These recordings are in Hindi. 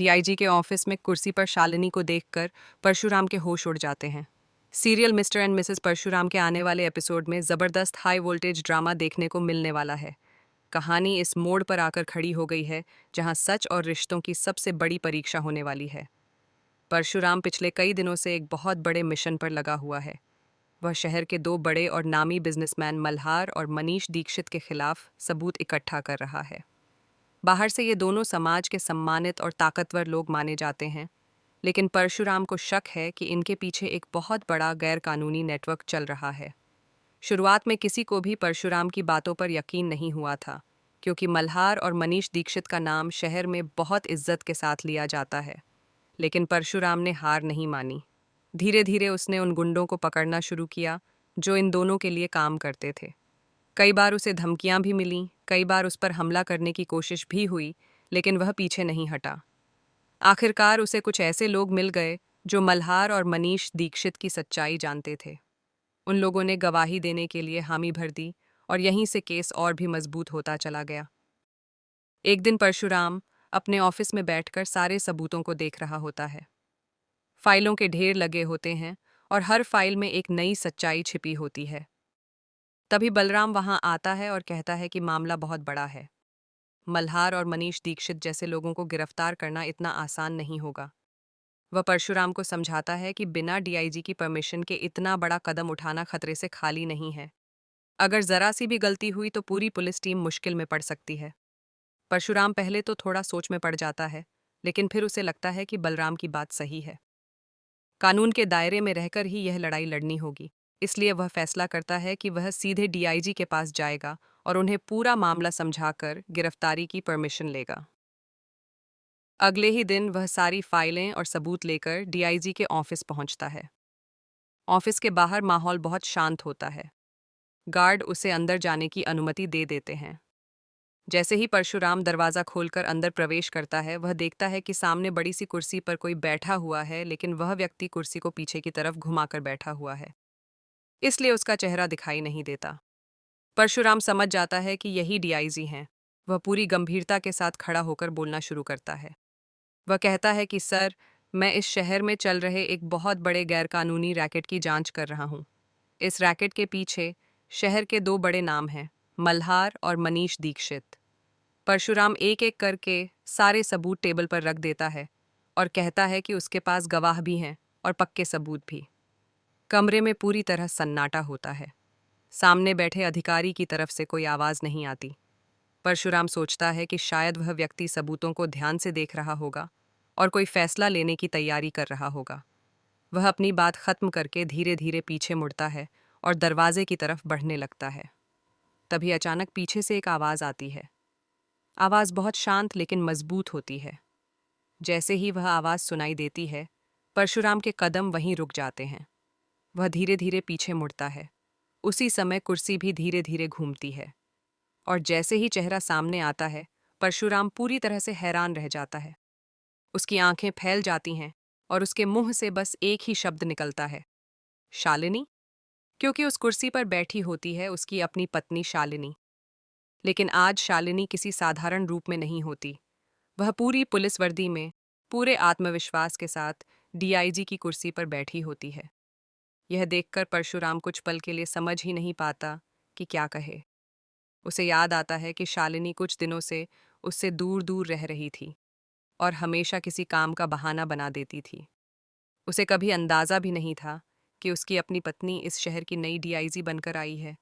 डीआईजी के ऑफिस में कुर्सी पर शालिनी को देखकर परशुराम के होश उड़ जाते हैं। Serial Mr and Mrs Parshuram के आने वाले एपिसोड में ज़बरदस्त हाई वोल्टेज ड्रामा देखने को मिलने वाला है। कहानी इस मोड़ पर आकर खड़ी हो गई है जहां सच और रिश्तों की सबसे बड़ी परीक्षा होने वाली है। परशुराम पिछले कई दिनों से एक बहुत बड़े मिशन पर लगा हुआ है। वह शहर के दो बड़े और नामी बिजनेसमैन मल्हार और मनीष दीक्षित के खिलाफ सबूत इकट्ठा कर रहा है। बाहर से ये दोनों समाज के सम्मानित और ताकतवर लोग माने जाते हैं, लेकिन परशुराम को शक है कि इनके पीछे एक बहुत बड़ा गैरकानूनी नेटवर्क चल रहा है। शुरुआत में किसी को भी परशुराम की बातों पर यकीन नहीं हुआ था, क्योंकि मल्हार और मनीष दीक्षित का नाम शहर में बहुत इज्जत के साथ लिया जाता है। लेकिन परशुराम ने हार नहीं मानी। धीरे धीरे उसने उन गुंडों को पकड़ना शुरू किया जो इन दोनों के लिए काम करते थे। कई बार उसे धमकियां भी मिलीं, कई बार उस पर हमला करने की कोशिश भी हुई, लेकिन वह पीछे नहीं हटा। आखिरकार उसे कुछ ऐसे लोग मिल गए जो मल्हार और मनीष दीक्षित की सच्चाई जानते थे। उन लोगों ने गवाही देने के लिए हामी भर दी और यहीं से केस और भी मजबूत होता चला गया। एक दिन परशुराम अपने ऑफिस में बैठकर सारे सबूतों को देख रहा होता है। फाइलों के ढेर लगे होते हैं और हर फाइल में एक नई सच्चाई छिपी होती है। तभी बलराम वहां आता है और कहता है कि मामला बहुत बड़ा है। मल्हार और मनीष दीक्षित जैसे लोगों को गिरफ्तार करना इतना आसान नहीं होगा। वह परशुराम को समझाता है कि बिना डीआईजी की परमिशन के इतना बड़ा कदम उठाना खतरे से खाली नहीं है। अगर जरा सी भी गलती हुई तो पूरी पुलिस टीम मुश्किल में पड़ सकती है। परशुराम पहले तो थोड़ा सोच में पड़ जाता है, लेकिन फिर उसे लगता है कि बलराम की बात सही है। कानून के दायरे में रहकर ही यह लड़ाई लड़नी होगी, इसलिए वह फैसला करता है कि वह सीधे डीआईजी के पास जाएगा और उन्हें पूरा मामला समझाकर गिरफ्तारी की परमिशन लेगा। अगले ही दिन वह सारी फाइलें और सबूत लेकर डीआईजी के ऑफिस पहुंचता है। ऑफिस के बाहर माहौल बहुत शांत होता है। गार्ड उसे अंदर जाने की अनुमति दे देते हैं। जैसे ही परशुराम दरवाज़ा खोलकर अंदर प्रवेश करता है, वह देखता है कि सामने बड़ी सी कुर्सी पर कोई बैठा हुआ है, लेकिन वह व्यक्ति कुर्सी को पीछे की तरफ घुमाकर बैठा हुआ है, इसलिए उसका चेहरा दिखाई नहीं देता। परशुराम समझ जाता है कि यही डीआईजी हैं। वह पूरी गंभीरता के साथ खड़ा होकर बोलना शुरू करता है। वह कहता है कि सर, मैं इस शहर में चल रहे एक बहुत बड़े गैरकानूनी रैकेट की जांच कर रहा हूँ। इस रैकेट के पीछे शहर के दो बड़े नाम हैं, मल्हार और मनीष दीक्षित। परशुराम एक एक करके सारे सबूत टेबल पर रख देता है और कहता है कि उसके पास गवाह भी हैं और पक्के सबूत भी। कमरे में पूरी तरह सन्नाटा होता है। सामने बैठे अधिकारी की तरफ से कोई आवाज़ नहीं आती। परशुराम सोचता है कि शायद वह व्यक्ति सबूतों को ध्यान से देख रहा होगा और कोई फैसला लेने की तैयारी कर रहा होगा। वह अपनी बात खत्म करके धीरे धीरे पीछे मुड़ता है और दरवाजे की तरफ बढ़ने लगता है। तभी अचानक पीछे से एक आवाज़ आती है। आवाज़ बहुत शांत लेकिन मजबूत होती है। जैसे ही वह आवाज़ सुनाई देती है, परशुराम के कदम वहीं रुक जाते हैं। वह धीरे धीरे पीछे मुड़ता है। उसी समय कुर्सी भी धीरे धीरे घूमती है और जैसे ही चेहरा सामने आता है, परशुराम पूरी तरह से हैरान रह जाता है। उसकी आंखें फैल जाती हैं और उसके मुंह से बस एक ही शब्द निकलता है, शालिनी। क्योंकि उस कुर्सी पर बैठी होती है उसकी अपनी पत्नी शालिनी। लेकिन आज शालिनी किसी साधारण रूप में नहीं होती। वह पूरी पुलिस वर्दी में, पूरे आत्मविश्वास के साथ डीआईजी की कुर्सी पर बैठी होती है। यह देखकर परशुराम कुछ पल के लिए समझ ही नहीं पाता कि क्या कहे। उसे याद आता है कि शालिनी कुछ दिनों से उससे दूर दूर रह रही थी और हमेशा किसी काम का बहाना बना देती थी। उसे कभी अंदाज़ा भी नहीं था कि उसकी अपनी पत्नी इस शहर की नई डीआईजी बनकर आई है।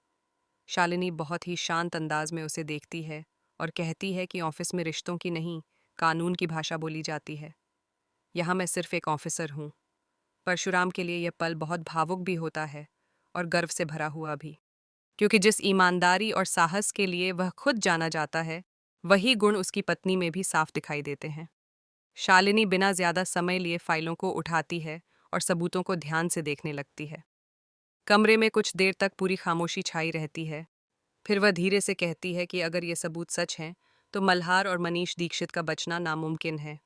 शालिनी बहुत ही शांत अंदाज में उसे देखती है और कहती है कि ऑफिस में रिश्तों की नहीं, कानून की भाषा बोली जाती है। यहाँ मैं सिर्फ एक ऑफिसर हूँ। परशुराम के लिए यह पल बहुत भावुक भी होता है और गर्व से भरा हुआ भी, क्योंकि जिस ईमानदारी और साहस के लिए वह खुद जाना जाता है, वही गुण उसकी पत्नी में भी साफ दिखाई देते हैं। शालिनी बिना ज्यादा समय लिए फाइलों को उठाती है और सबूतों को ध्यान से देखने लगती है। कमरे में कुछ देर तक पूरी खामोशी छाई रहती है। फिर वह धीरे से कहती है कि अगर ये सबूत सच हैं, तो मल्हार और मनीष दीक्षित का बचना नामुमकिन है।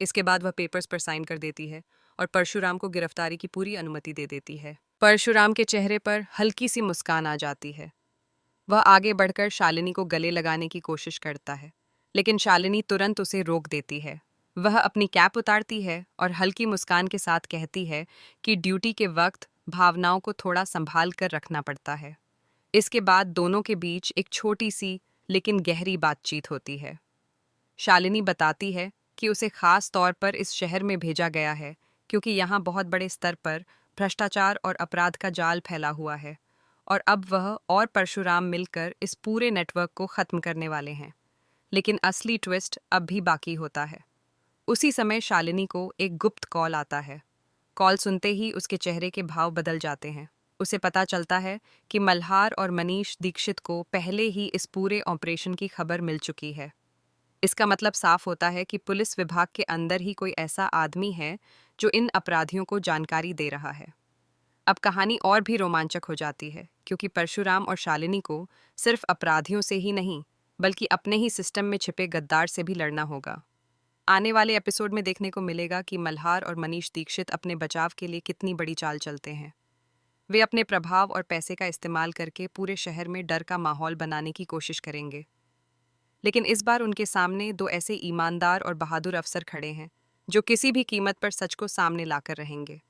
इसके बाद वह पेपर्स पर साइन कर देती है और परशुराम को गिरफ्तारी की पूरी अनुमति दे देती है। परशुराम के चेहरे पर हल्की सी मुस्कान आ जाती है। वह आगे बढ़कर शालिनी को गले लगाने की कोशिश करता है, लेकिन शालिनी तुरंत उसे रोक देती है। वह अपनी कैप उतारती है और हल्की मुस्कान के साथ कहती है कि ड्यूटी के वक्त भावनाओं को थोड़ा संभाल कर रखना पड़ता है। इसके बाद दोनों के बीच एक छोटी सी लेकिन गहरी बातचीत होती है। शालिनी बताती है कि उसे खास तौर पर इस शहर में भेजा गया है क्योंकि यहाँ बहुत बड़े स्तर पर भ्रष्टाचार और अपराध का जाल फैला हुआ है और अब वह और परशुराम मिलकर इस पूरे नेटवर्क को खत्म करने वाले हैं। लेकिन असली ट्विस्ट अब भी बाकी होता है। उसी समय शालिनी को एक गुप्त कॉल आता है। कॉल सुनते ही उसके चेहरे के भाव बदल जाते हैं। उसे पता चलता है कि मल्हार और मनीष दीक्षित को पहले ही इस पूरे ऑपरेशन की खबर मिल चुकी है। इसका मतलब साफ होता है कि पुलिस विभाग के अंदर ही कोई ऐसा आदमी है जो इन अपराधियों को जानकारी दे रहा है। अब कहानी और भी रोमांचक हो जाती है क्योंकि परशुराम और शालिनी को सिर्फ अपराधियों से ही नहीं बल्कि अपने ही सिस्टम में छिपे गद्दार से भी लड़ना होगा। आने वाले एपिसोड में देखने को मिलेगा कि मल्हार और मनीष दीक्षित अपने बचाव के लिए कितनी बड़ी चाल चलते हैं। वे अपने प्रभाव और पैसे का इस्तेमाल करके पूरे शहर में डर का माहौल बनाने की कोशिश करेंगे। लेकिन इस बार उनके सामने दो ऐसे ईमानदार और बहादुर अफसर खड़े हैं जो किसी भी कीमत पर सच को सामने लाकर रहेंगे।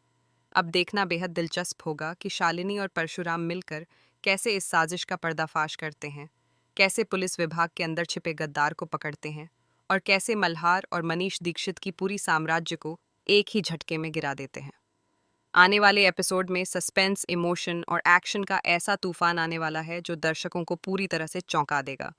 अब देखना बेहद दिलचस्प होगा कि शालिनी और परशुराम मिलकर कैसे इस साजिश का पर्दाफाश करते हैं, कैसे पुलिस विभाग के अंदर छिपे गद्दार को पकड़ते हैं और कैसे मल्हार और मनीष दीक्षित की पूरी साम्राज्य को एक ही झटके में गिरा देते हैं। आने वाले एपिसोड में सस्पेंस, इमोशन और एक्शन का ऐसा तूफान आने वाला है जो दर्शकों को पूरी तरह से चौंका देगा।